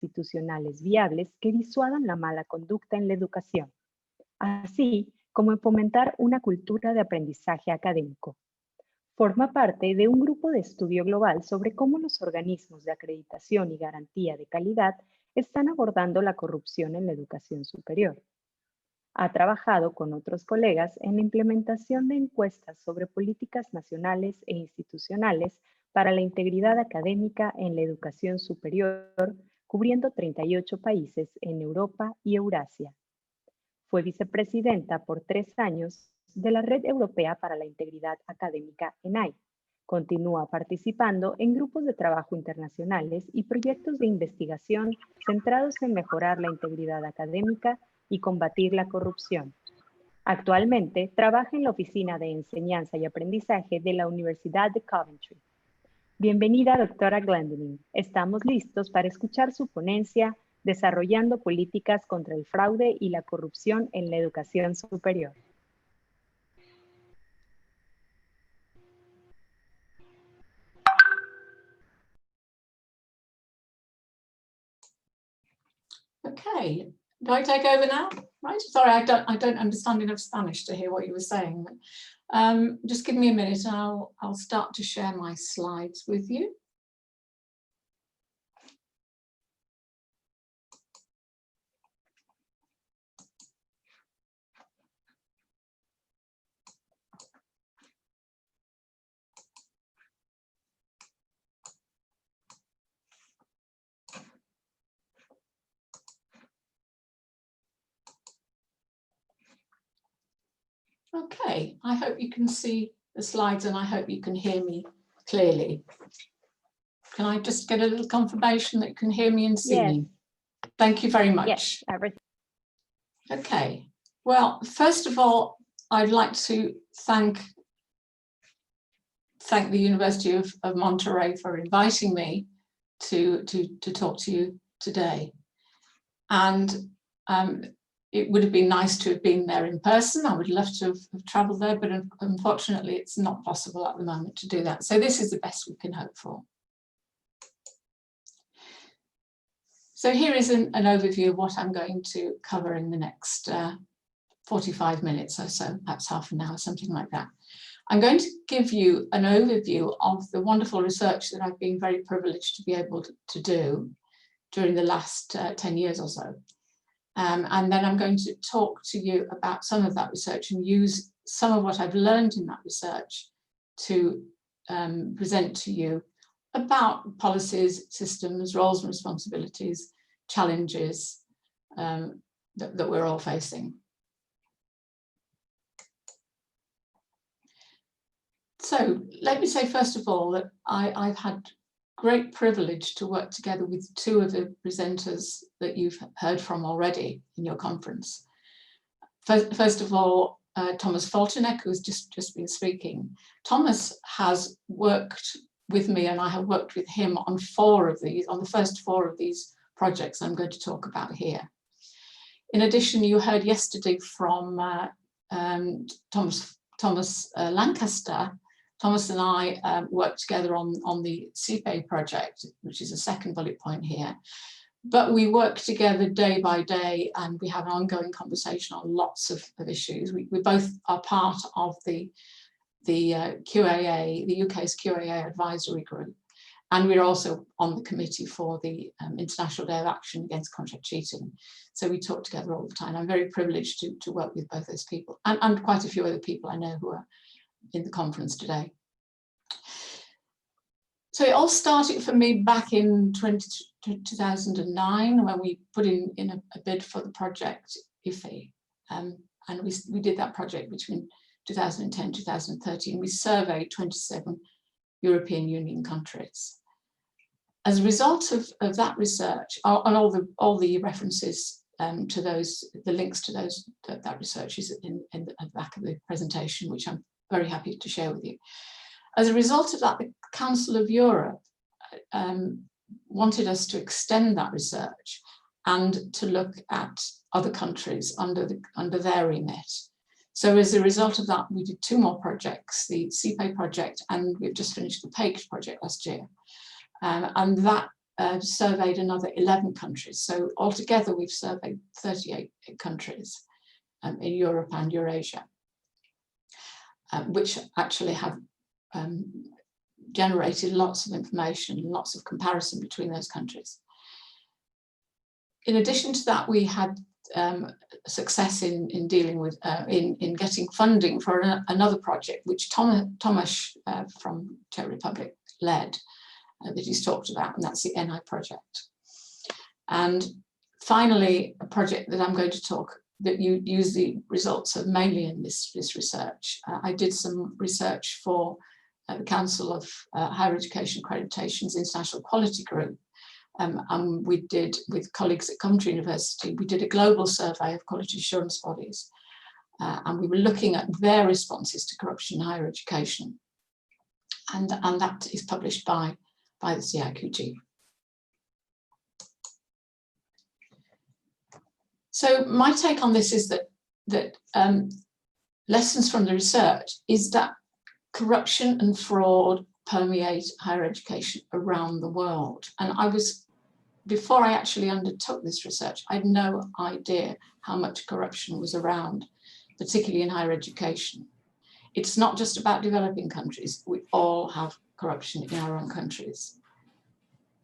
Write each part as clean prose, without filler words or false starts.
institucionales viables que disuadan la mala conducta en la educación, así como en fomentar una cultura de aprendizaje académico. Forma parte de un grupo de estudio global sobre cómo los organismos de acreditación y garantía de calidad están abordando la corrupción en la educación superior. Ha trabajado con otros colegas en la implementación de encuestas sobre políticas nacionales e institucionales para la integridad académica en la educación superior, cubriendo 38 países en Europa y Eurasia. Fue vicepresidenta por 3 años de la Red Europea para la Integridad Académica ENAI. Continúa participando en grupos de trabajo internacionales y proyectos de investigación centrados en mejorar la integridad académica y combatir la corrupción. Actualmente trabaja en la Oficina de Enseñanza y Aprendizaje de la Universidad de Coventry. Bienvenida, doctora Glendinning. Estamos listos para escuchar su ponencia Desarrollando políticas contra el fraude y la corrupción en la educación superior. Okay, do I take over now? Right, sorry, I don't understand enough Spanish to hear what you were saying. Just give me a minute and I'll start to share my slides with you. Okay, I hope you can see the slides and I hope you can hear me clearly. Can I just get a little confirmation that you can hear me and see me? Thank you very much. Yes, everything. Okay, well, first of all, I'd like to thank the University of Monterrey for inviting me to talk to you today. And it would have been nice to have been there in person. I would love to have travelled there, but unfortunately it's not possible at the moment to do that. So this is the best we can hope for. So here is an overview of what I'm going to cover in the next 45 minutes or so, perhaps half an hour, something like that. I'm going to give you an overview of the wonderful research that I've been very privileged to be able to do during the last 10 years or so. And then I'm going to talk to you about some of that research and use some of what I've learned in that research to present to you about policies, systems, roles and responsibilities, challenges that we're all facing. So let me say first of all that I've had great privilege to work together with two of the presenters that you've heard from already in your conference. First of all, Thomas Foltenek, who's just been speaking. Thomas has worked with me and I have worked with him on the first four of these projects I'm going to talk about here. In addition, you heard yesterday from Thomas Lancaster. Thomas and I worked together on the CPA project, which is a second bullet point here. But we work together day by day and we have an ongoing conversation on lots of issues. We both are part of the QAA, the UK's QAA advisory group. And we're also on the committee for the International Day of Action Against Contract Cheating. So we talk together all the time. I'm very privileged to work with both those people and quite a few other people I know who are in the conference today. So it all started for me back in 2009 when we put in a bid for the project IFE. And we did that project between 2010 and 2013. We surveyed 27 European Union countries. As a result of that research, and all the references to those, the links to that research is in the back of the presentation, which I'm very happy to share with you. As a result of that, the Council of Europe wanted us to extend that research and to look at other countries under their remit. So as a result of that, we did two more projects, the CPA project, and we've just finished the PAICT project last year. And that surveyed another 11 countries. So altogether, we've surveyed 38 countries in Europe and Eurasia, which actually have generated lots of information, lots of comparison between those countries. In addition to that, we had success in dealing with, in getting funding for another project, which Tomasz from Czech Republic led, that he's talked about, and that's the NI project. And finally, a project that I'm going to talk, that you use the results of mainly in this research. I did some research for the Council of Higher Education Accreditation's International Quality Group, and we did, with colleagues at Coventry University, we did a global survey of quality assurance bodies, and we were looking at their responses to corruption in higher education, and that is published by the CIQG. So my take on this is that lessons from the research is that corruption and fraud permeate higher education around the world. And before I actually undertook this research, I had no idea how much corruption was around, particularly in higher education. It's not just about developing countries. We all have corruption in our own countries.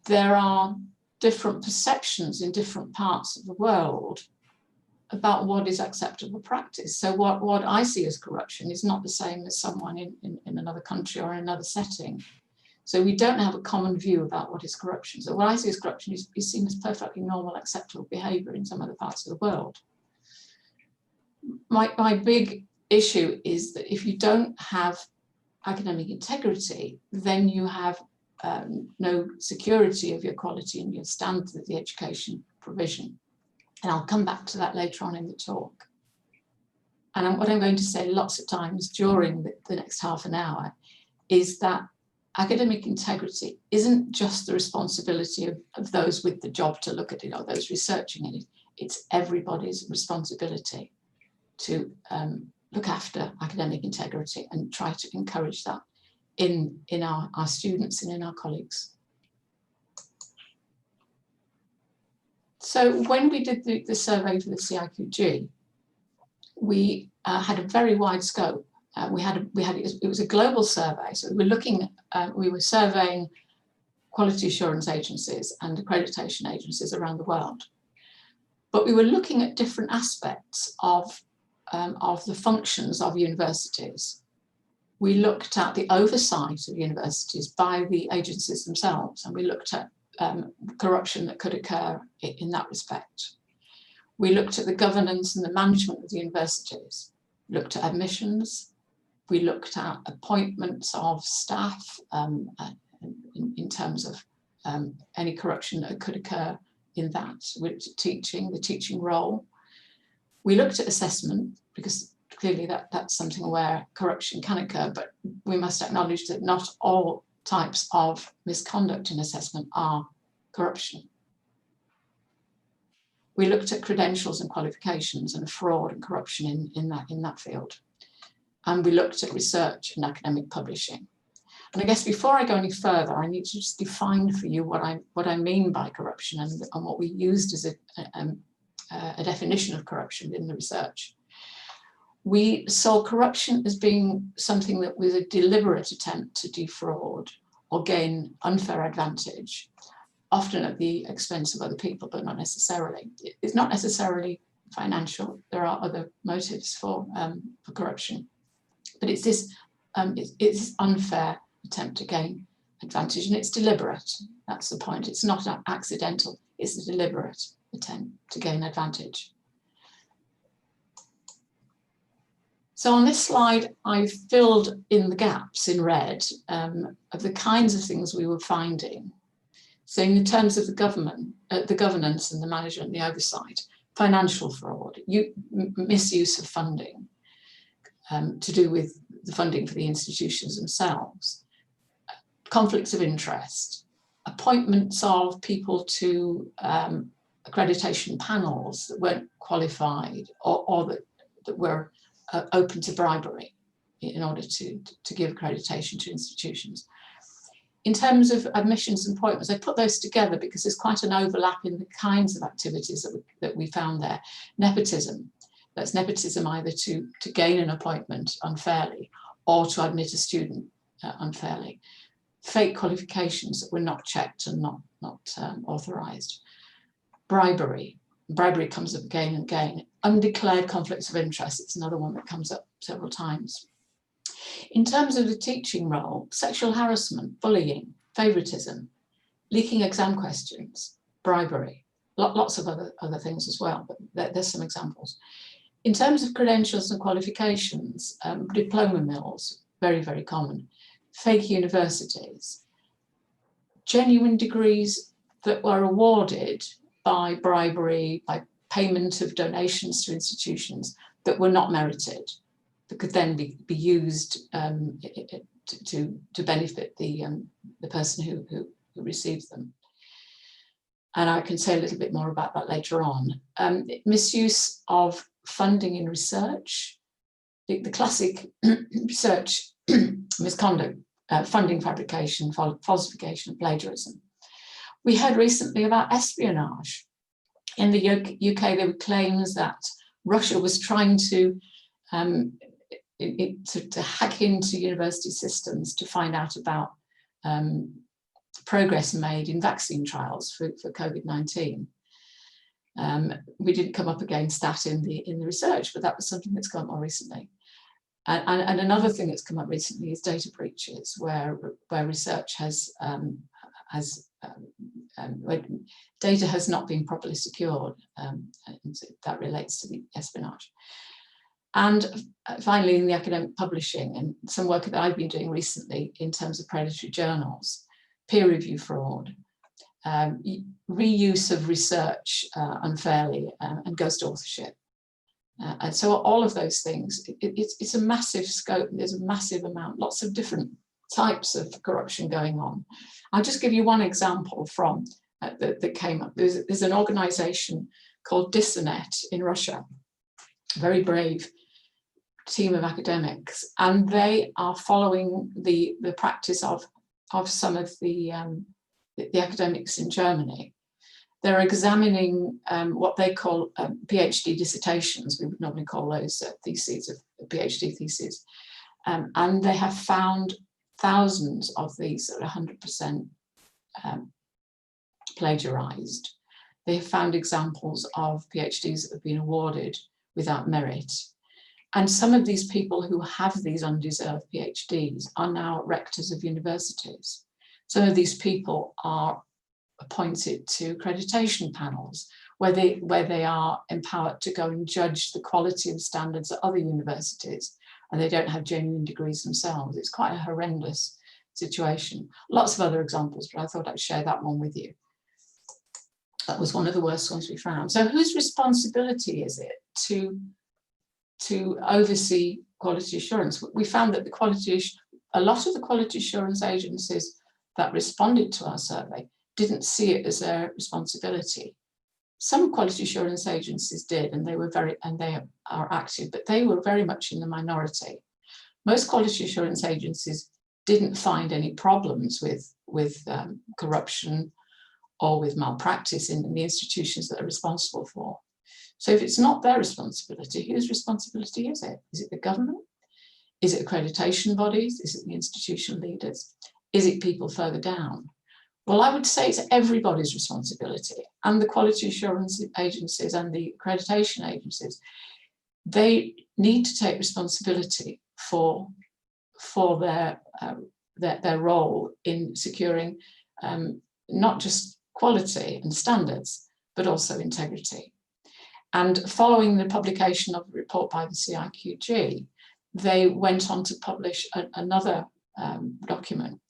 There are different perceptions in different parts of the world about what is acceptable practice. So what I see as corruption is not the same as someone in another country or in another setting. So we don't have a common view about what is corruption. So what I see as corruption is seen as perfectly normal, acceptable behavior in some other parts of the world. My big issue is that if you don't have academic integrity, then you have no security of your quality and your standard of the education provision. And I'll come back to that later on in the talk. And what I'm going to say lots of times during the next half an hour is that academic integrity isn't just the responsibility of those with the job to look at it or those researching it. It's everybody's responsibility to look after academic integrity and try to encourage that in our students and in our colleagues. So when we did the survey for the CIQG, we had a very wide scope. It was a global survey, so we were surveying quality assurance agencies and accreditation agencies around the world. But we were looking at different aspects of the functions of universities. We looked at the oversight of universities by the agencies themselves, and we looked at corruption that could occur in that respect. We looked at the governance and the management of the universities, looked at admissions, we looked at appointments of staff in terms of any corruption that could occur in that. We looked at the teaching role. We looked at assessment, because clearly that's something where corruption can occur, but we must acknowledge that not all types of misconduct in assessment are corruption. We looked at credentials and qualifications and fraud and corruption in that field. And we looked at research and academic publishing. And I guess before I go any further, I need to just define for you what I mean by corruption and what we used as a definition of corruption in the research. We saw corruption as being something that was a deliberate attempt to defraud or gain unfair advantage, often at the expense of other people, but not necessarily. It's not necessarily financial. There are other motives for corruption, but it's this unfair attempt to gain advantage, and it's deliberate. That's the point. It's not accidental. It's a deliberate attempt to gain advantage. So on this slide, I've filled in the gaps in red of the kinds of things we were finding. So in terms of the governance and the management, the oversight, financial fraud, misuse of funding to do with the funding for the institutions themselves, conflicts of interest, appointments of people to accreditation panels that weren't qualified or that were open to bribery in order to give accreditation to institutions. In terms of admissions and appointments, I put those together because there's quite an overlap in the kinds of activities that we found there. Nepotism, that's nepotism either to gain an appointment unfairly or to admit a student unfairly. Fake qualifications that were not checked and not authorised. Bribery comes up again and again. Undeclared conflicts of interest, it's another one that comes up several times. In terms of the teaching role, sexual harassment, bullying, favouritism, leaking exam questions, bribery, lots of other things as well, but there's some examples. In terms of credentials and qualifications, diploma mills, very, very common. Fake universities, genuine degrees that were awarded by bribery, by payment of donations to institutions that were not merited, that could then be used to benefit the person who receives them. And I can say a little bit more about that later on. Misuse of funding in research, the classic research misconduct, funding fabrication, falsification, plagiarism. We heard recently about espionage. In the UK, there were claims that Russia was trying to hack into university systems to find out about progress made in vaccine trials for COVID-19. We didn't come up against that in the research, but that was something that's come up more recently. And another thing that's come up recently is data breaches, where research where data has not been properly secured. And that relates to the espionage. And finally, in the academic publishing, and some work that I've been doing recently in terms of predatory journals, peer review fraud, reuse of research unfairly, and ghost authorship. And so all of those things, it's a massive scope, there's a massive amount, lots of different types of corruption going on. I'll just give you one example from that came up. There's an organization called Disonet in Russia, very brave team of academics, and they are following the practice of some of the academics in Germany. They're examining what they call PhD dissertations. We would normally call those theses, of PhD theses. And they have found thousands of these that are 100% plagiarized. They have found examples of PhDs that have been awarded without merit. And some of these people who have these undeserved PhDs are now rectors of universities. Some of these people are appointed to accreditation panels where they are empowered to go and judge the quality and standards at other universities, and they don't have genuine degrees themselves. It's quite a horrendous situation. Lots of other examples, but I thought I'd share that one with you. That was one of the worst ones we found. So whose responsibility is it to oversee quality assurance? We found that a lot of the quality assurance agencies that responded to our survey didn't see it as their responsibility. Some quality assurance agencies did, and they are active, but they were very much in the minority. Most quality assurance agencies didn't find any problems with corruption or with malpractice in the institutions that are responsible for. So if it's not their responsibility, whose responsibility is it? Is it the government? Is it accreditation bodies? Is it the institution leaders? Is it people further down? Well, I would say it's everybody's responsibility, and the quality assurance agencies and the accreditation agencies, they need to take responsibility for their role in securing not just quality and standards, but also integrity. And following the publication of a report by the CIQG, they went on to publish another document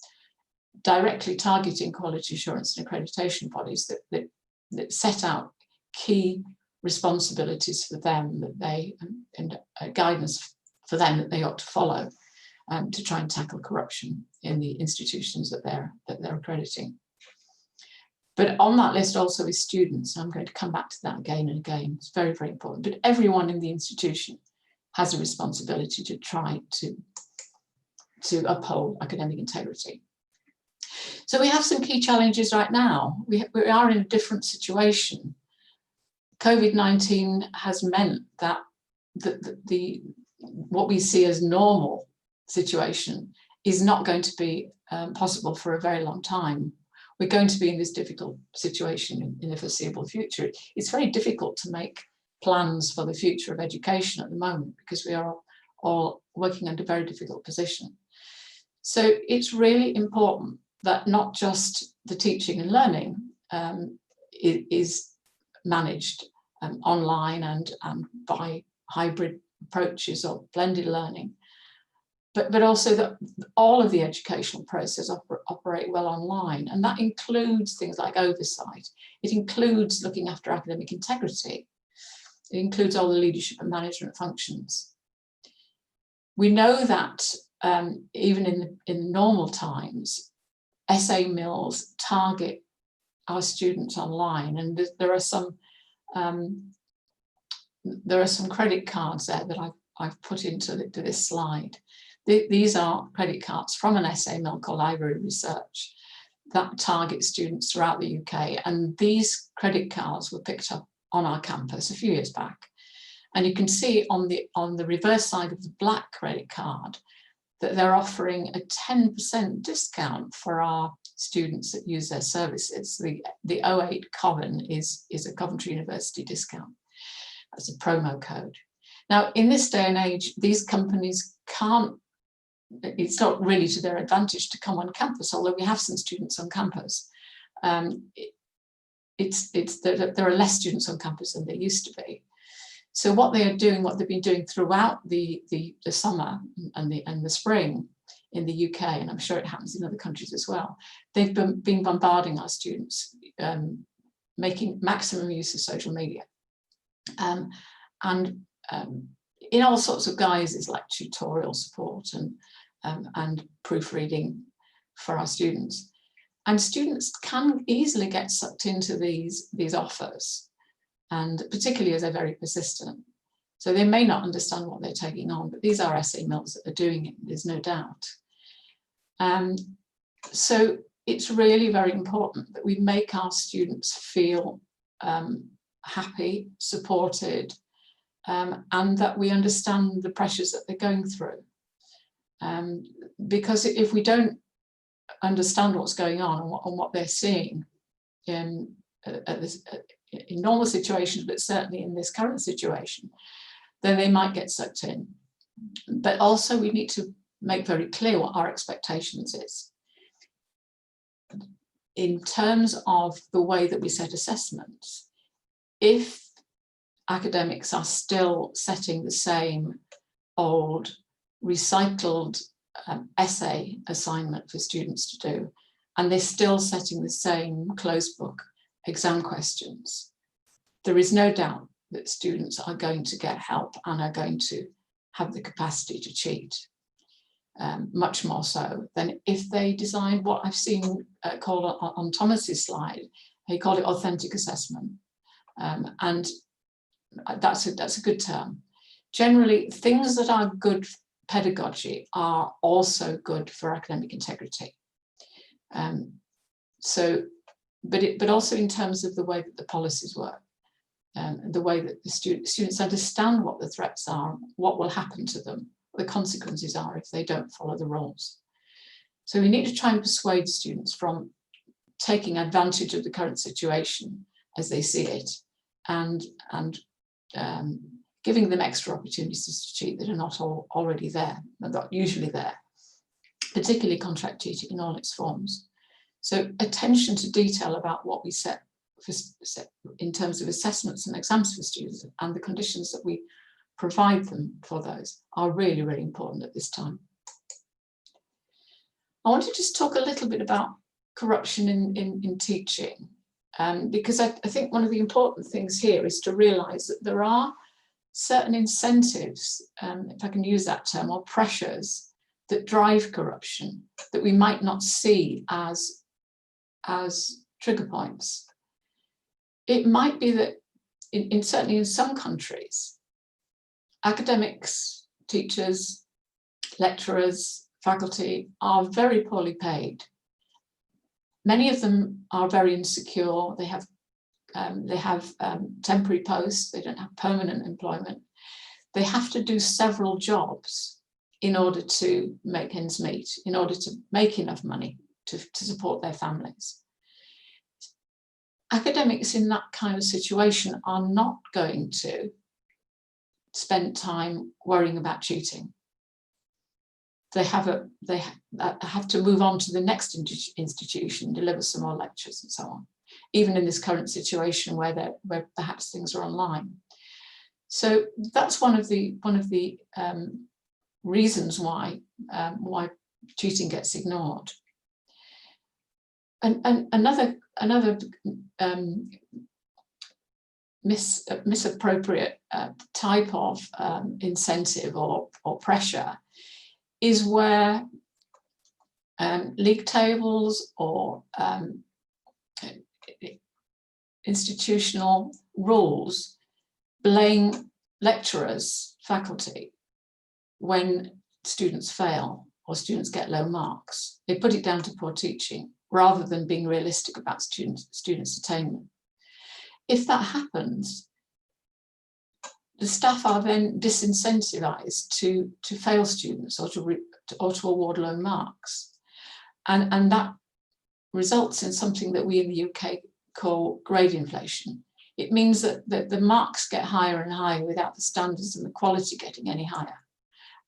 directly targeting quality assurance and accreditation bodies that set out key responsibilities for them and guidance for them that they ought to follow to try and tackle corruption in the institutions that they're accrediting. But on that list also is students. I'm going to come back to that again and again. It's very, very important. But everyone in the institution has a responsibility to try to uphold academic integrity. So we have some key challenges right now. We are in a different situation. COVID-19 has meant that what we see as normal situation is not going to be possible for a very long time. We're going to be in this difficult situation in the foreseeable future. It's very difficult to make plans for the future of education at the moment because we are all working under a very difficult position. So it's really important that not just the teaching and learning is managed online and by hybrid approaches or blended learning, but also that all of the educational process operate well online. And that includes things like oversight. It includes looking after academic integrity. It includes all the leadership and management functions. We know that even in normal times, essay mills target our students online, and there are some credit cards there that I've put into this slide. These are credit cards from an essay mill called Library Research that target students throughout the UK, and these credit cards were picked up on our campus a few years back. And you can see on the reverse side of the black credit card that they're offering a 10% discount for our students that use their services. The 08 Coven is a Coventry University discount. That's a promo code. Now, in this day and age, these companies can't, it's not really to their advantage to come on campus, although we have some students on campus. There are less students on campus than there used to be. So what they are doing, what they've been doing throughout the summer and the spring in the UK, and I'm sure it happens in other countries as well, they've been bombarding our students, making maximum use of social media. And in all sorts of guises like tutorial support and proofreading for our students. And students can easily get sucked into these offers, and particularly as they're very persistent. So they may not understand what they're taking on, but these are essay mills that are doing it, there's no doubt. So it's really very important that we make our students feel happy, supported, and that we understand the pressures that they're going through. Because if we don't understand what's going on and what they're seeing in normal situations, but certainly in this current situation, then they might get sucked in. But also we need to make very clear what our expectations is. In terms of the way that we set assessments, if academics are still setting the same old recycled essay assignment for students to do, and they're still setting the same closed book exam questions, there is no doubt that students are going to get help and are going to have the capacity to cheat, much more so than if they design what I've seen called on Thomas's slide, he called it authentic assessment. And that's a good term. Generally, things that are good pedagogy are also good for academic integrity. But also in terms of the way that the policies work, the way that the students understand what the threats are, what will happen to them, what the consequences are if they don't follow the rules. So we need to try and persuade students from taking advantage of the current situation as they see it, and giving them extra opportunities to cheat that are not already there, not usually there, particularly contract cheating in all its forms. So attention to detail about what we set in terms of assessments and exams for students and the conditions that we provide them for those are really, really important at this time. I want to just talk a little bit about corruption in teaching, because I think one of the important things here is to realise that there are certain incentives, if I can use that term, or pressures that drive corruption that we might not see as trigger points. It might be that certainly in some countries, academics, teachers, lecturers, faculty are very poorly paid. Many of them are very insecure. They have temporary posts. They don't have permanent employment. They have to do several jobs in order to make ends meet, in order to make enough money to support their families. Academics in that kind of situation are not going to spend time worrying about cheating. They have to move on to the next institution, deliver some more lectures and so on, even in this current situation where perhaps things are online. So that's one of the reasons why cheating gets ignored. And another misappropriate type of incentive or pressure is where league tables or institutional rules blame lecturers, faculty, when students fail or students get low marks. They put it down to poor teaching rather than being realistic about students' attainment. If that happens, the staff are then disincentivized to fail students or to award low marks. And that results in something that we in the UK call grade inflation. It means that the marks get higher and higher without the standards and the quality getting any higher.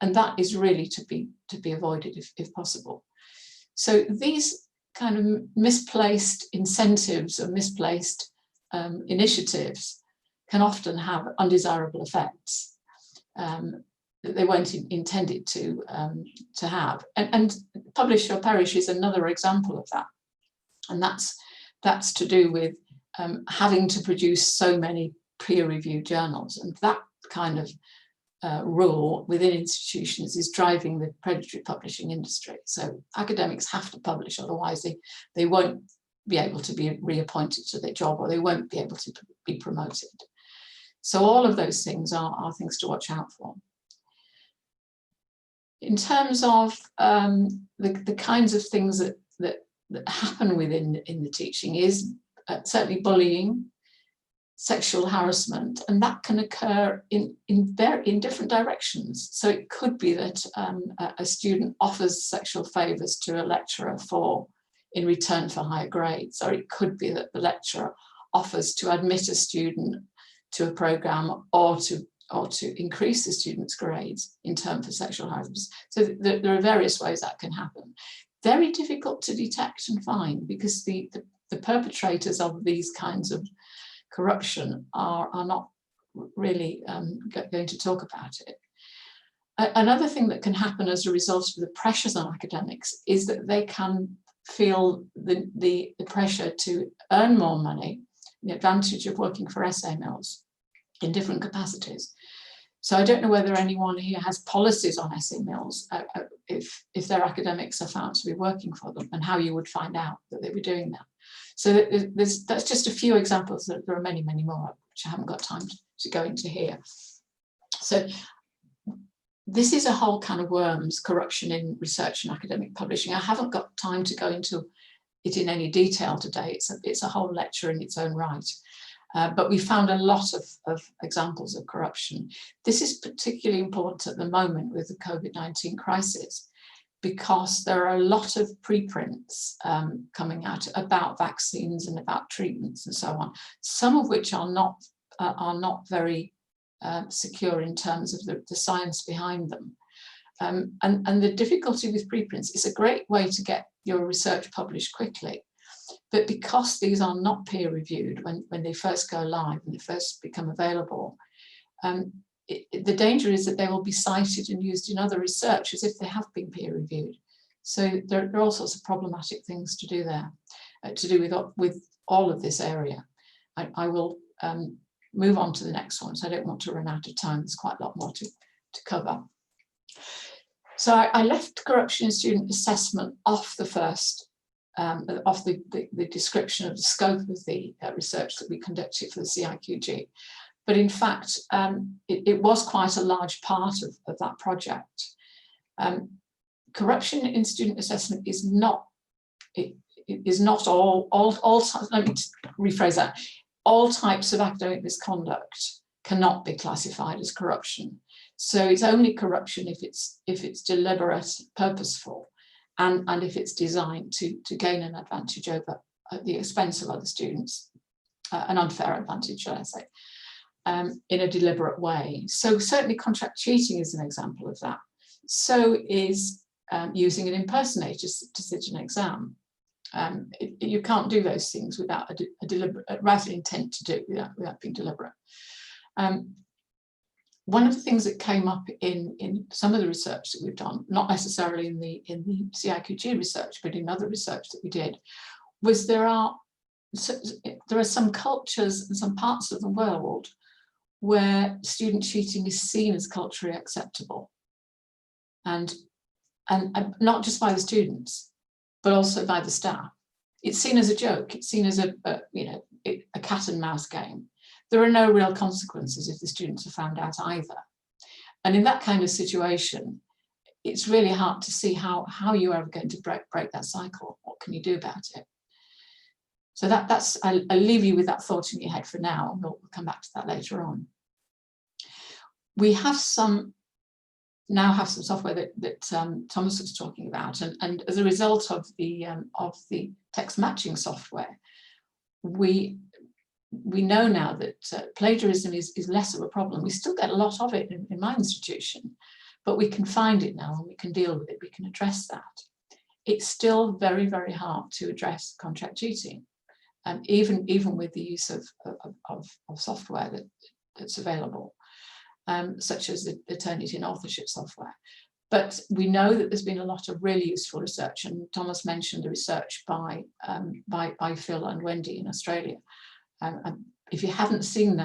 And that is really to be avoided if possible. So these kind of misplaced incentives or misplaced initiatives can often have undesirable effects that they weren't intended to have. And publish or perish is another example of that. And that's to do with having to produce so many peer-reviewed journals. And that kind of rule within institutions is driving the predatory publishing industry. So academics have to publish, otherwise they won't be able to be reappointed to their job, or they won't be able to be promoted. So all of those things are things to watch out for. In terms of the kinds of things that happen within the teaching is certainly bullying, sexual harassment, and that can occur in different directions. So it could be that a student offers sexual favours to a lecturer in return for higher grades, or it could be that the lecturer offers to admit a student to a programme or to increase the student's grades in turn for sexual harassment. So there are various ways that can happen. Very difficult to detect and find, because the perpetrators of these kinds of corruption are not really going to talk about it. Another thing that can happen as a result of the pressures on academics is that they can feel the pressure to earn more money, the advantage of working for essay mills in different capacities. So I don't know whether anyone here has policies on essay mills if their academics are found to be working for them, and how you would find out that they were doing that. So that's just a few examples. There are many, many more, which I haven't got time to go into here. So this is a whole can of worms, corruption in research and academic publishing. I haven't got time to go into it in any detail today. It's a whole lecture in its own right. But we found a lot of examples of corruption. This is particularly important at the moment with the COVID-19 crisis, because there are a lot of preprints coming out about vaccines and about treatments and so on, some of which are not very secure in terms of the science behind them. And the difficulty with preprints is a great way to get your research published quickly. But because these are not peer reviewed when they first go live, when they first become available, the danger is that they will be cited and used in other research as if they have been peer reviewed. So there are all sorts of problematic things to do there, to do with all of this area. I will move on to the next one, so I don't want to run out of time. There's quite a lot more to cover. So I left corruption in student assessment off the first, off the description of the scope of the research that we conducted for the CIQG. But in fact, it was quite a large part of that project. Corruption in student assessment is not is not all let me rephrase that. All types of academic misconduct cannot be classified as corruption. So it's only corruption if it's deliberate, purposeful, and if it's designed to gain an advantage over at the expense of other students, an unfair advantage, shall I say, in a deliberate way. So certainly contract cheating is an example of that. So is using an impersonator to sit an exam. You can't do those things without a deliberate, right intent to do, without being deliberate. One of the things that came up in some of the research that we've done, not necessarily in the CIQG research, but in other research that we did, was there are some cultures and some parts of the world where student cheating is seen as culturally acceptable, and not just by the students, but also by the staff. It's seen as a joke. It's seen as a cat and mouse game. There are no real consequences if the students are found out either. And in that kind of situation, it's really hard to see how you're ever going to break that cycle. What can you do about it? So that's I'll leave you with that thought in your head for now, and we'll come back to that later on. We have some software that Thomas was talking about, and as a result of the text matching software, we know now that plagiarism is less of a problem. We still get a lot of it in my institution, but we can find it now and we can deal with it. We can address that. It's still very, very hard to address contract cheating, even with the use of software that's available, such as the Eternity and Authorship software. But we know that there's been a lot of really useful research, and Thomas mentioned the research by Phil and Wendy in Australia. If you haven't seen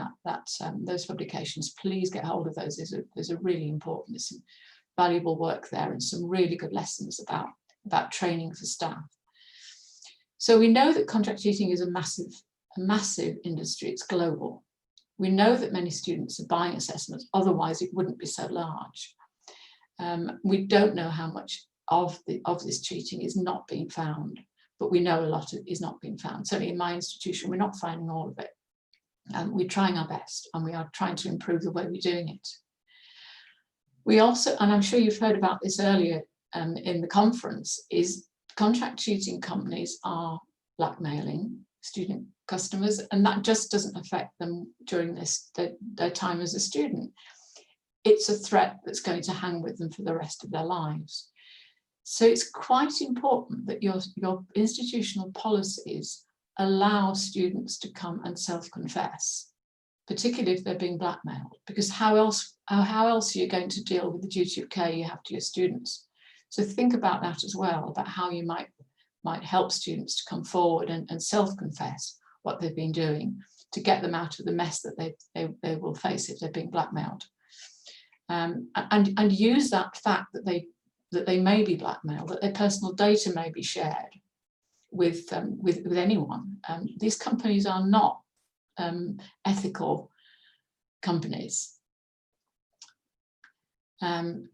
those publications, please get hold of those. There's a really important, there's some valuable work there and some really good lessons about training for staff. So we know that contract cheating is a massive industry. It's global. We know that many students are buying assessments, otherwise it wouldn't be so large. We don't know how much of this cheating is not being found, but we know a lot of it is not being found. Certainly in my institution, we're not finding all of it. We're trying our best, and we are trying to improve the way we're doing it. We also, and I'm sure you've heard about this earlier in the conference, is contract cheating companies are blackmailing student customers, and that just doesn't affect them during their time as a student. It's a threat that's going to hang with them for the rest of their lives. So it's quite important that your institutional policies allow students to come and self-confess, particularly if they're being blackmailed, because how else are you going to deal with the duty of care you have to your students? So think about that as well, about how you might help students to come forward and self-confess what they've been doing to get them out of the mess that they will face if they're being blackmailed. And use that fact that they may be blackmailed, that their personal data may be shared with anyone. These companies are not ethical companies.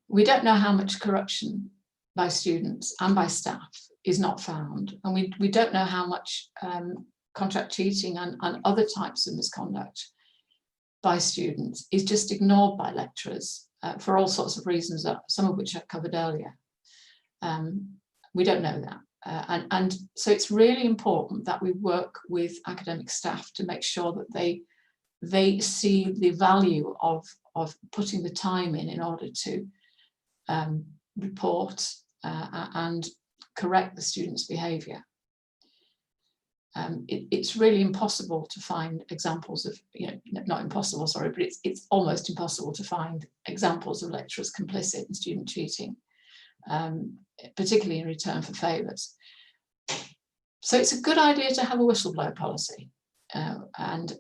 We don't know how much corruption by students and by staff is not found, and we don't know how much contract cheating and other types of misconduct by students is just ignored by lecturers for all sorts of reasons, some of which I've covered earlier. We don't know that. And so it's really important that we work with academic staff to make sure that they see the value of putting the time in order to report and correct the students' behaviour. It's really impossible to find examples of, not impossible, sorry, but it's almost impossible to find examples of lecturers complicit in student cheating, particularly in return for favours. So it's a good idea to have a whistleblower policy and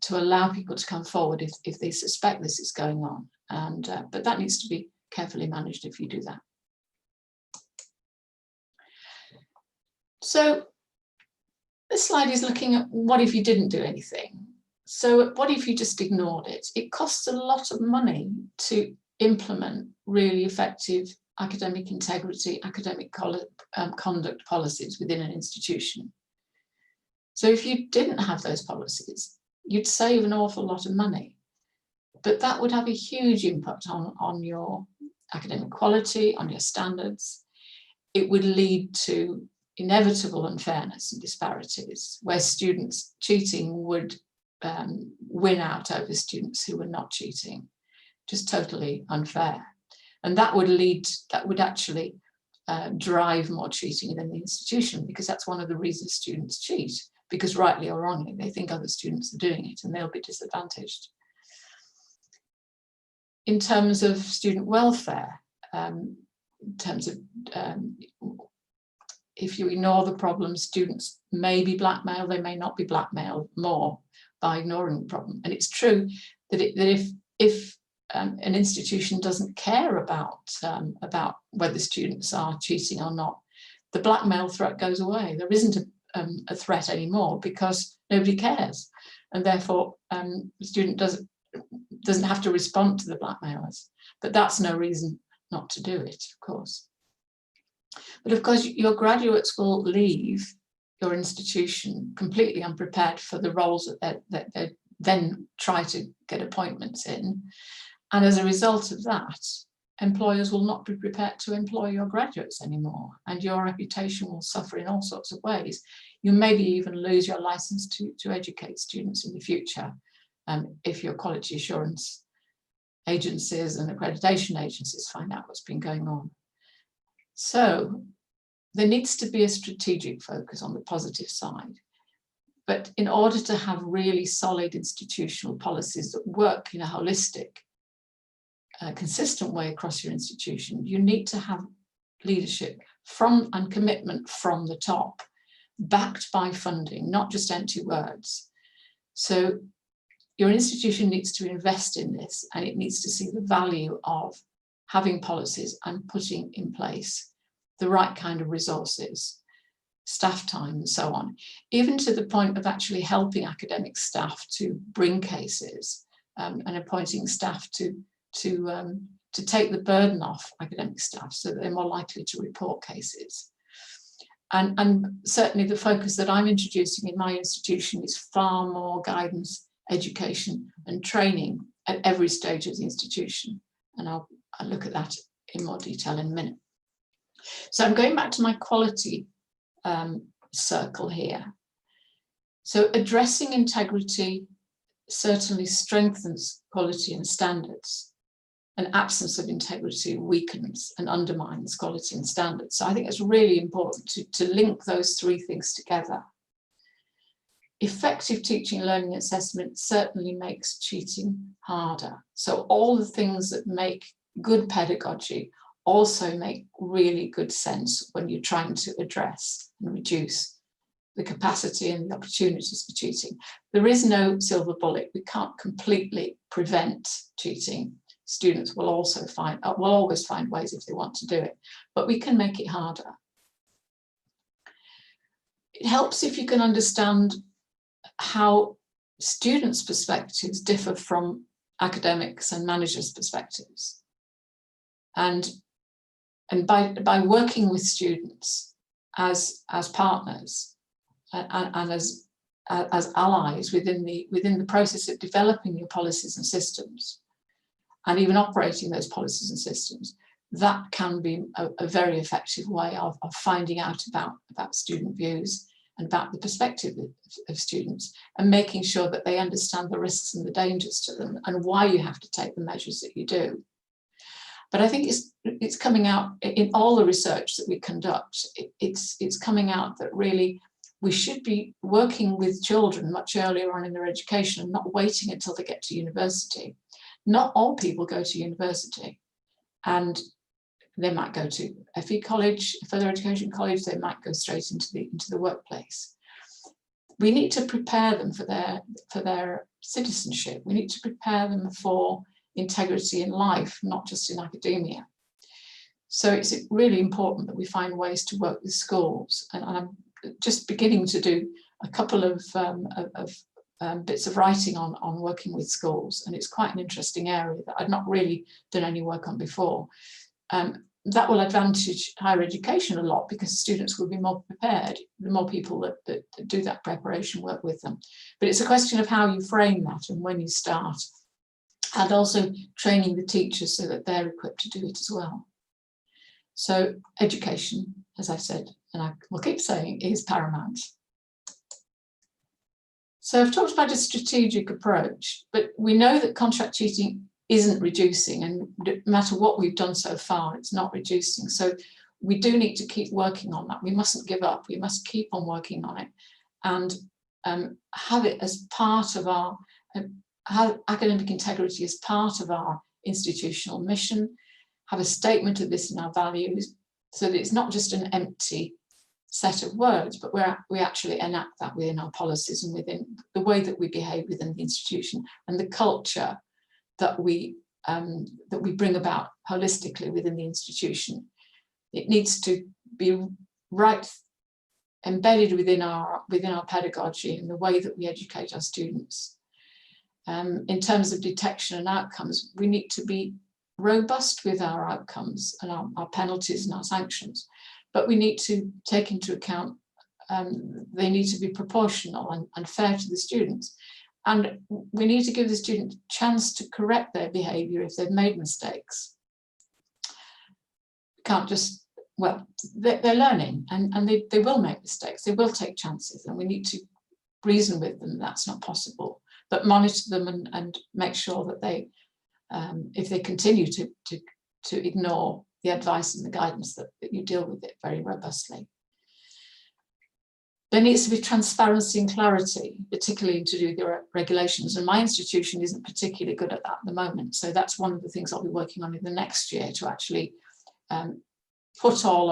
to allow people to come forward if they suspect this is going on. But that needs to be carefully managed if you do that. So this slide is looking at what if you didn't do anything. So what if you just ignored it? It costs a lot of money to implement really effective academic integrity, academic conduct policies within an institution. So if you didn't have those policies, you'd save an awful lot of money, but that would have a huge impact on your academic quality, on your standards. It would lead to inevitable unfairness and disparities, where students cheating would win out over students who were not cheating. Just totally unfair. And that would actually drive more cheating within the institution, because that's one of the reasons students cheat, because rightly or wrongly, they think other students are doing it and they'll be disadvantaged. In terms of student welfare, in terms of if you ignore the problem, students may be blackmailed, they may not be blackmailed more by ignoring the problem. And it's true that, if an institution doesn't care about whether students are cheating or not, the blackmail threat goes away. There isn't a threat anymore because nobody cares, and therefore the student doesn't have to respond to the blackmailers. But that's no reason not to do it, of course. But of course, your graduates will leave your institution completely unprepared for the roles that they then try to get appointments in. And as a result of that, employers will not be prepared to employ your graduates anymore, and your reputation will suffer in all sorts of ways. You maybe even lose your license to educate students in the future, if your quality assurance agencies and accreditation agencies find out what's been going on. So there needs to be a strategic focus on the positive side. But in order to have really solid institutional policies that work in a holistic, consistent way across your institution, you need to have leadership and commitment from the top, backed by funding, not just empty words. So your institution needs to invest in this, and it needs to see the value of having policies and putting in place the right kind of resources, staff time and so on, even to the point of actually helping academic staff to bring cases, and appointing staff to take the burden off academic staff so that they're more likely to report cases. And certainly the focus that I'm introducing in my institution is far more guidance, education and training at every stage of the institution. And I'll look at that in more detail in a minute. So I'm going back to my quality circle here. So addressing integrity certainly strengthens quality and standards. An absence of integrity weakens and undermines quality and standards. So I think it's really important to link those three things together. Effective teaching, learning, assessment certainly makes cheating harder. So all the things that make good pedagogy also make really good sense when you're trying to address and reduce the capacity and the opportunities for cheating. There is no silver bullet. We can't completely prevent cheating. Students will always find ways if they want to do it, but we can make it harder. It helps if you can understand how students' perspectives differ from academics and managers' perspectives. And by working with students as partners and as allies within the process of developing your policies and systems, and even operating those policies and systems, that can be a very effective way of finding out about student views and about the perspective of students, and making sure that they understand the risks and the dangers to them and why you have to take the measures that you do. But I think it's coming out in all the research that we conduct, it's coming out that really we should be working with children much earlier on in their education and not waiting until they get to university. Not all people go to university, and they might go to FE college, further education college, they might go straight into the workplace. We need to prepare them for their citizenship. We need to prepare them for integrity in life, not just in academia. So it's really important that we find ways to work with schools. And I'm just beginning to do a couple of bits of writing on working with schools, and it's quite an interesting area that I'd not really done any work on before. that will advantage higher education a lot, because students will be more prepared, the more people that do that preparation work with them. But it's a question of how you frame that and when you start, and also training the teachers so that they're equipped to do it as well. So education, as I've said, and I will keep saying, is paramount. So I've talked about a strategic approach, but we know that contract cheating isn't reducing, and no matter what we've done so far, it's not reducing. So we do need to keep working on that. We mustn't give up. We must keep on working on it, and have it as part of our, have academic integrity as part of our institutional mission, have a statement of this in our values, so that it's not just an empty set of words, but we actually enact that within our policies and within the way that we behave within the institution, and the culture that we bring about holistically within the institution. It needs to be right embedded within our pedagogy and the way that we educate our students. In terms of detection and outcomes, we need to be robust with our outcomes and our penalties and our sanctions, but we need to take into account, they need to be proportional and fair to the students. And we need to give the student a chance to correct their behaviour if they've made mistakes. We can't just, well, they're learning, and they will make mistakes, they will take chances, and we need to reason with them that's not possible, but monitor them and make sure that they, if they continue to ignore the advice and the guidance, that you deal with it very robustly. There needs to be transparency and clarity, particularly to do with the regulations. And my institution isn't particularly good at that at the moment. So that's one of the things I'll be working on in the next year, to actually put all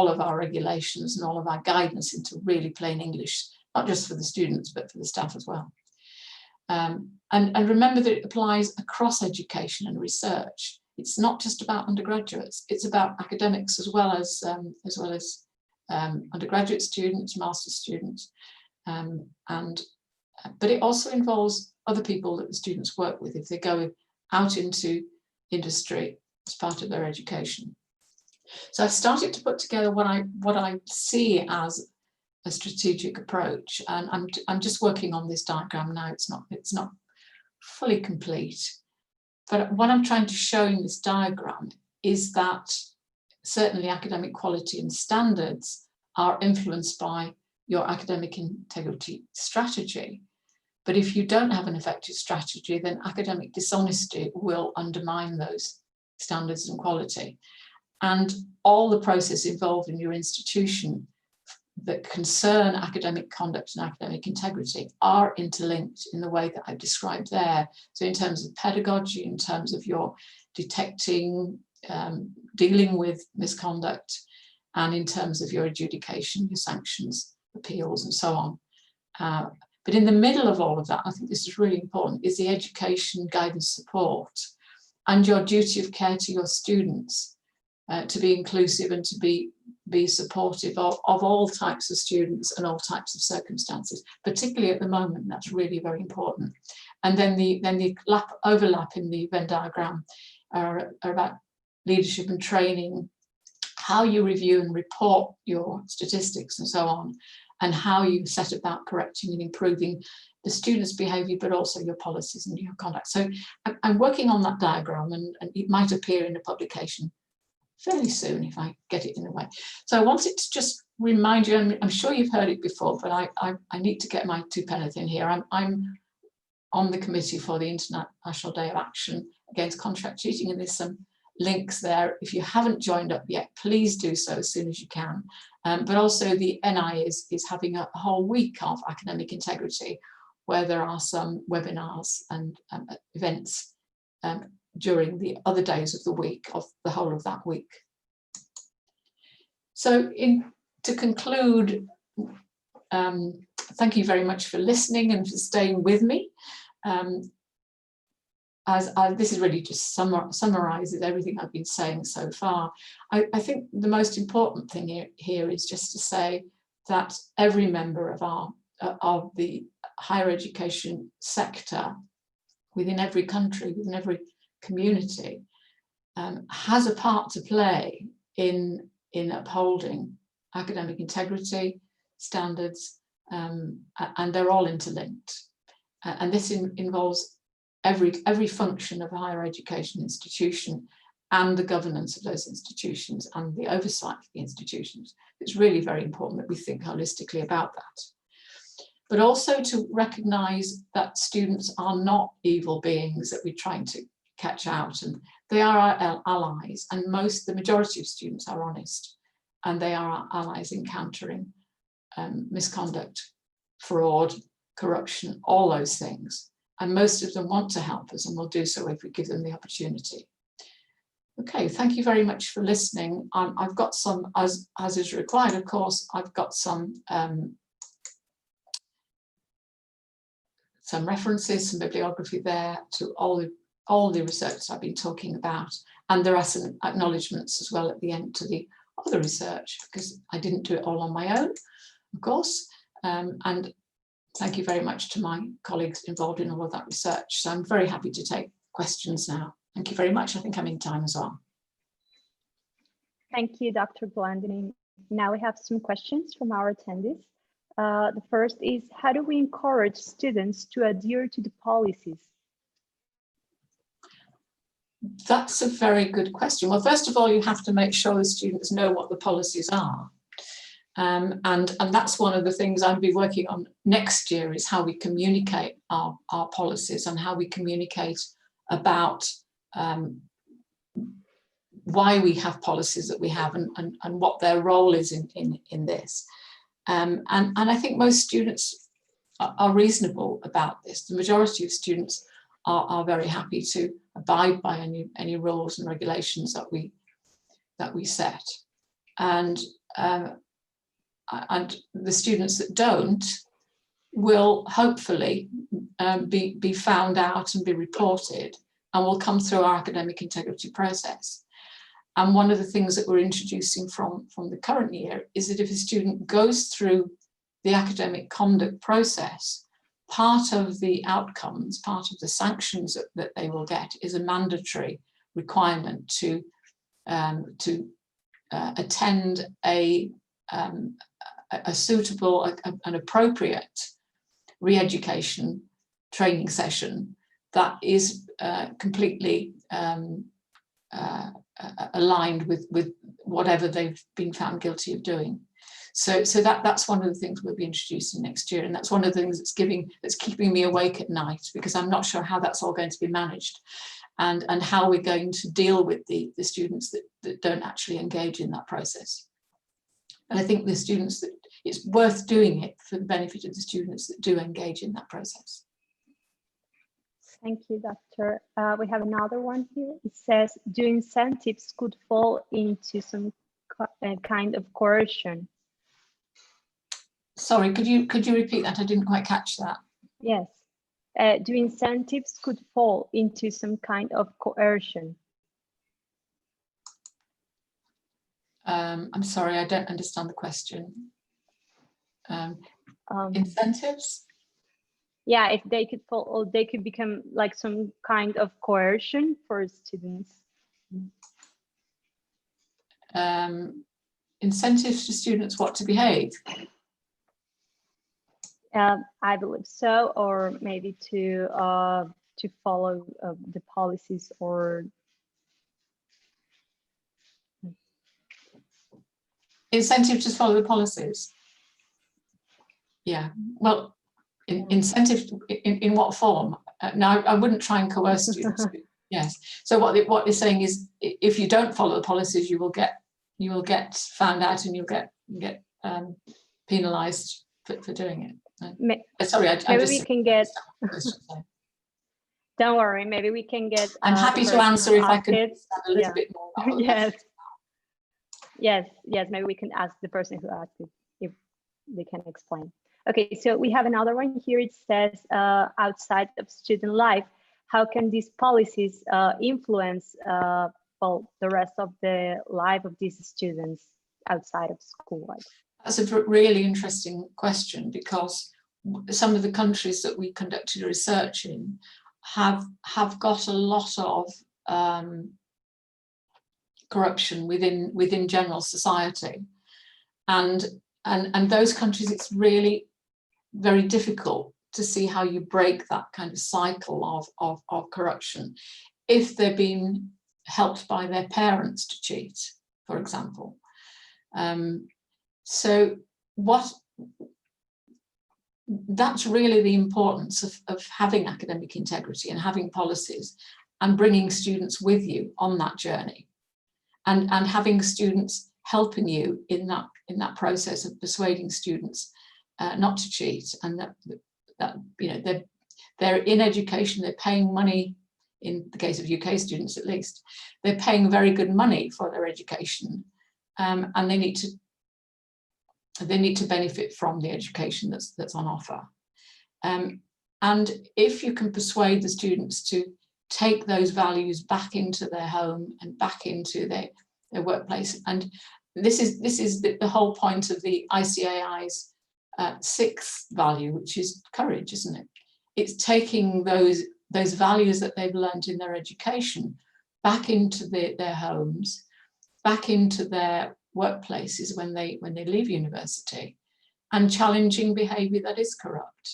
of our regulations and all of our guidance into really plain English, not just for the students, but for the staff as well. And remember that it applies across education and research. It's not just about undergraduates, it's about academics as well as undergraduate students, master's students, but it also involves other people that the students work with if they go out into industry as part of their education. So I've started to put together what I see as a strategic approach, and I'm just working on this diagram now. It's not fully complete, but what I'm trying to show in this diagram is that certainly academic quality and standards are influenced by your academic integrity strategy. But if you don't have an effective strategy, then academic dishonesty will undermine those standards and quality. And all the processes involved in your institution that concern academic conduct and academic integrity are interlinked in the way that I've described there. So in terms of pedagogy, in terms of your detecting, dealing with misconduct, and in terms of your adjudication, your sanctions, appeals, and so on. But in the middle of all of that, I think this is really important, is the education, guidance, support, and your duty of care to your students, to be inclusive and to be supportive of all types of students and all types of circumstances, particularly at the moment. That's really very important. And then the overlap in the Venn diagram are about leadership and training, how you review and report your statistics and so on, and how you set about correcting and improving the students' behaviour, but also your policies and your conduct. So I'm working on that diagram, and it might appear in a publication fairly soon if I get it in the way. So I wanted to just remind you, and I'm sure you've heard it before, but I need to get my two penneth in here. I'm on the committee for the International Day of Action Against Contract Cheating, and there's some links there. If you haven't joined up yet, please do so as soon as you can. But also the NI is having a whole week of academic integrity, where there are some webinars and events during the other days of the week, of the whole of that week. So to conclude, thank you very much for listening and for staying with me. This is really just summarizes everything I've been saying so far. I think the most important thing here is just to say that every member of the higher education sector, within every country, within every community, has a part to play in upholding academic integrity, standards, and they're all interlinked. And this involves every function of a higher education institution and the governance of those institutions and the oversight of the institutions. It's really very important that we think holistically about that. But also to recognise that students are not evil beings that we're trying to catch out, and they are our allies, and the majority of students are honest, and they are our allies in countering misconduct, fraud, corruption, all those things. And most of them want to help us, and will do so if we give them the opportunity. Okay, thank you very much for listening. I've got some, as is required, of course, I've got some references, some bibliography there to all the research I've been talking about, and there are some acknowledgements as well at the end to the other research, because I didn't do it all on my own, of course, and thank you very much to my colleagues involved in all of that research. So I'm very happy to take questions now. Thank you very much. I think I'm in time as well. Thank you, Dr. Blandini. Now we have some questions from our attendees. The first is, how do we encourage students to adhere to the policies? That's a very good question. Well, first of all, you have to make sure the students know what the policies are. And that's one of the things I'll be working on next year, is how we communicate our policies and how we communicate about why we have policies that we have, and what their role is in this. And I think most students are reasonable about this. The majority of students are very happy to abide by any rules and regulations that we set. And the students that don't will hopefully be found out and be reported, and will come through our academic integrity process. And one of the things that we're introducing from the current year is that if a student goes through the academic conduct process, part of the outcomes, part of the sanctions that they will get is a mandatory requirement to attend a suitable, an appropriate re-education training session that is completely aligned with whatever they've been found guilty of doing. So that's one of the things we'll be introducing next year, and that's one of the things that's keeping me awake at night, because I'm not sure how that's all going to be managed, and how we're going to deal with the students that don't actually engage in that process. And I think the students that it's worth doing it for the benefit of the students that do engage in that process. Thank you, Doctor. We have another one here. It says, do incentives could fall into some kind of coercion? Sorry, could you repeat that? I didn't quite catch that. Yes. Do incentives could fall into some kind of coercion? I'm sorry, I don't understand the question. Incentives? Yeah, if they could fall, or they could become like some kind of coercion for students. Incentives to students what to behave? I believe so, or maybe to follow the policies, or incentive to follow the policies. Yeah, well, incentive in what form? Now, I wouldn't try and coerce students. Yes. So what they're saying is, if you don't follow the policies, you will get found out, and you'll get penalised for doing it. Sorry, maybe we can get. Don't worry, maybe we can get. I'm happy to answer if I could understand a little bit more. Yes. Maybe we can ask the person who asked it if they can explain. Okay, so we have another one here. It says, outside of student life, how can these policies influence the rest of the life of these students outside of school life? That's a really interesting question, because some of the countries that we conducted research in have got a lot of corruption within general society, and those countries, it's really very difficult to see how you break that kind of cycle of corruption if they're being helped by their parents to cheat, for example. So that's really the importance of having academic integrity and having policies and bringing students with you on that journey, and having students helping you in that process of persuading students not to cheat, and that you know, they're in education, they're paying money. In the case of UK students, at least, they're paying very good money for their education, and they need to benefit from the education that's on offer. And if you can persuade the students to take those values back into their home and back into their workplace, and this is the whole point of the ICAI's sixth value, which is courage, isn't it? It's taking those values that they've learned in their education back into their homes, back into their workplaces when they leave university, and challenging behaviour that is corrupt.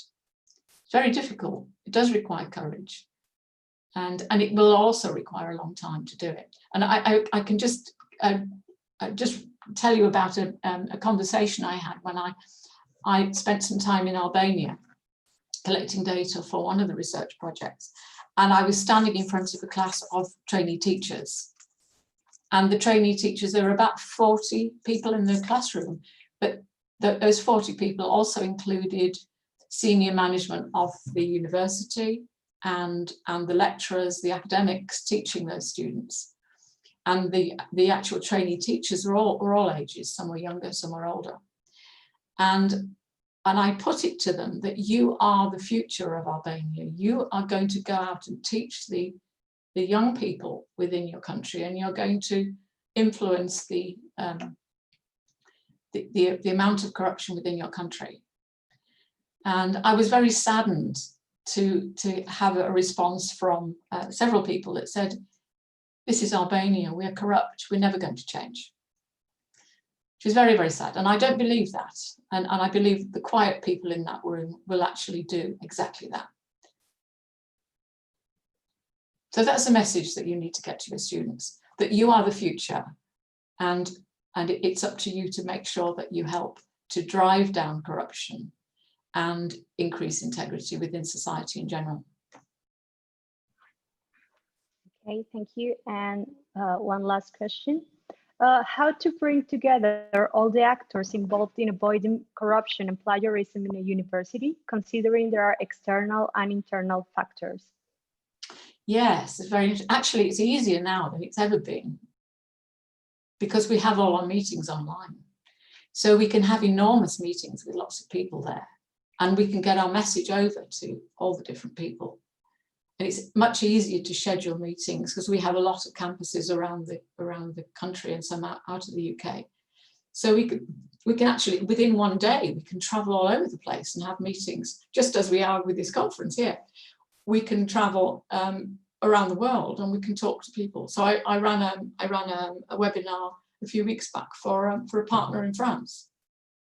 It's very difficult. It does require courage, and it will also require a long time to do it. And I can just tell you about a conversation I had when I spent some time in Albania collecting data for one of the research projects, and I was standing in front of a class of trainee teachers. And the trainee teachers, there were about 40 people in the classroom, but those 40 people also included senior management of the university and the lecturers, the academics teaching those students. And the actual trainee teachers were all ages, some were younger, some were older. And I put it to them that you are the future of Albania. You are going to go out and teach the young people within your country, and you're going to influence the amount of corruption within your country. And I was very saddened to have a response from several people that said, "This is Albania, we're corrupt, we're never going to change." Which is very, very sad. And I don't believe that. And I believe the quiet people in that room will actually do exactly that. So that's a message that you need to get to your students, that you are the future, and it's up to you to make sure that you help to drive down corruption and increase integrity within society in general. Okay, thank you. And one last question. How to bring together all the actors involved in avoiding corruption and plagiarism in a university, considering there are external and internal factors? Yes, actually, it's easier now than it's ever been, because we have all our meetings online. So we can have enormous meetings with lots of people there, and we can get our message over to all the different people. And it's much easier to schedule meetings because we have a lot of campuses around the country and some out of the UK. So we can actually, within one day, we can travel all over the place and have meetings, just as we are with this conference here. We can travel around the world and we can talk to people. So I ran a webinar a few weeks back for a partner in France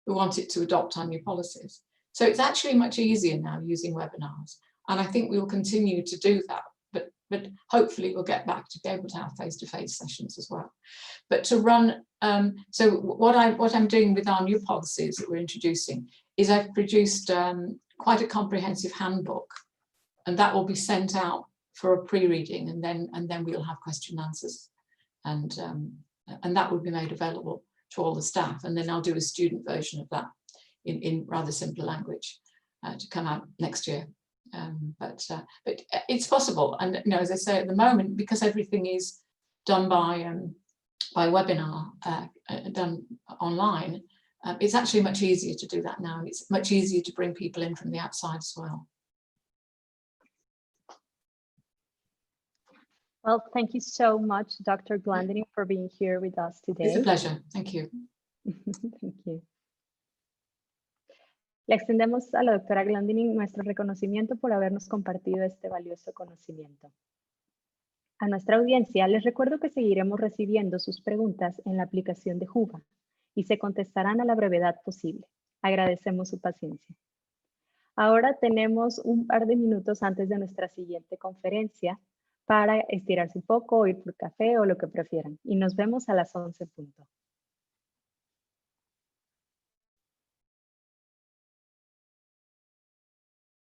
who wanted to adopt our new policies. So it's actually much easier now using webinars. And I think we will continue to do that, but hopefully we'll get back to be able to have face-to-face sessions as well. But to run, so what I'm doing with our new policies that we're introducing is I've produced quite a comprehensive handbook, and that will be sent out for a pre-reading, and then we'll have question and answers, and that will be made available to all the staff, and then I'll do a student version of that in rather simple language to come out next year. But it's possible, and you know, as I say, at the moment, because everything is done by webinar, done online, it's actually much easier to do that now, and it's much easier to bring people in from the outside as well. Well, thank you so much, Dr. Glandening, for being here with us today. It's a pleasure. Thank you. Thank you. Le extendemos a la doctora Glandening nuestro reconocimiento por habernos compartido este valioso conocimiento. A nuestra audiencia les recuerdo que seguiremos recibiendo sus preguntas en la aplicación de Juba y se contestarán a la brevedad posible. Agradecemos su paciencia. Ahora tenemos un par de minutos antes de nuestra siguiente conferencia para estirarse un poco, ir por café o lo que prefieran. Y nos vemos a las 11 en punto.